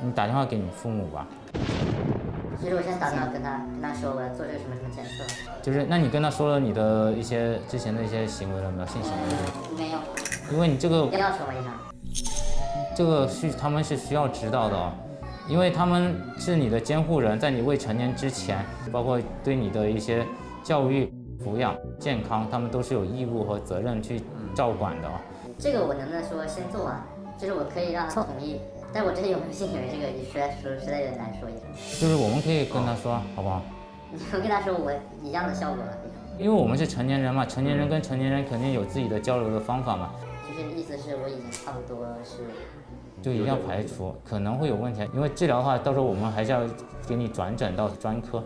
你打电话给你父母吧。其实我现在打电话跟他说我要做这个什么什么检测。就是，那你跟他说了你的一些之前的一些行为了没有？性行为？没有。因为你这个要说吗，医生？这个他们是需要知道的哦，因为他们是你的监护人，在你未成年之前，包括对你的一些教育、抚养、健康，他们都是有义务和责任去照管的哦。这个我能不能说先做啊？就是我可以让他同意，但我真的有没有性行为这个，实在有点难说一下。就是我们可以跟他说，好不好？我跟他说我一样的效果了。因为我们是成年人嘛，成年人跟成年人肯定有自己的交流的方法嘛。就是意思是我已经差不多是。就一定要排除可能会有问题，因为治疗的话，到时候我们还是要给你转诊到专科，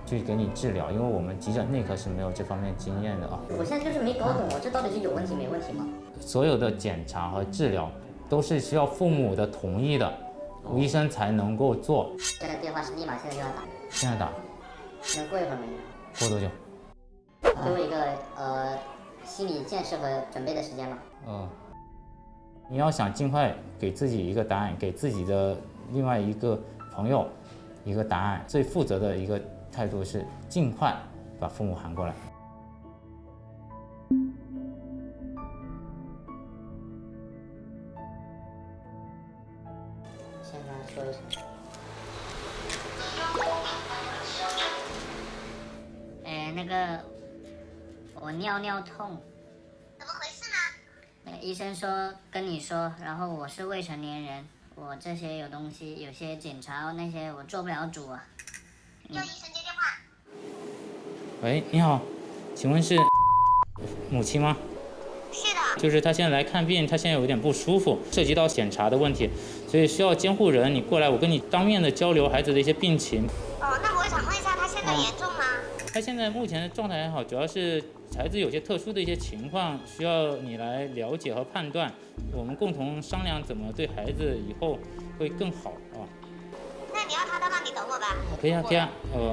去给你治疗，因为我们急诊内科是没有这方面经验的啊。我现在就是没搞懂，我这到底是有问题没问题吗？所有的检查和治疗都是需要父母的同意的，医生才能够做。现在电话是立马现在就要打。现在打。能过一会儿吗？过多久？给我一个心理建设和准备的时间吧。你要想尽快给自己一个答案，给自己的另外一个朋友一个答案，最负责的一个态度是尽快把父母喊过来。先跟他说一声。那个我尿痛。怎么回事呢？医生说跟你说，然后我是未成年人，我这些有东西，有些检查那些我做不了主啊。叫医生接电话。喂，你好，请问是母亲吗？是的。就是她现在来看病，她现在有点不舒服，涉及到检查的问题，所以需要监护人你过来，我跟你当面的交流孩子的一些病情。那我想问一下，他现在严重吗？他现在目前的状态还好，主要是孩子有些特殊的一些情况需要你来了解和判断，我们共同商量怎么对孩子以后会更好啊。那你要他的话，你等我吧。可以啊，可以啊。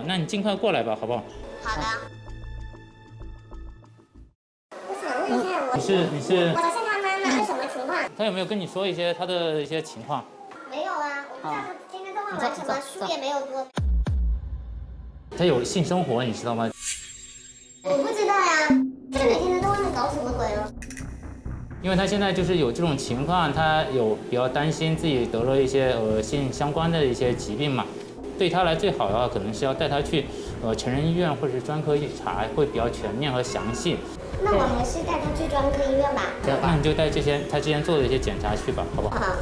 那你尽快过来吧，好不好？好的。我想问一下，你是？我是他妈妈，是什么情况？他有没有跟你说一些他的一些情况？没有啊，我不知道他今天都玩什么，书也没有读。他有性生活，你知道吗？我不知道呀，这每天都在外面搞什么鬼哦？因为他现在就是有这种情况，他有比较担心自己得了一些性相关的一些疾病嘛。对他来最好的话，可能是要带他去成人医院或者是专科一查，会比较全面和详细。那我还是带他去专科医院吧。那你就带他之前做的一些检查去吧，好不好？好。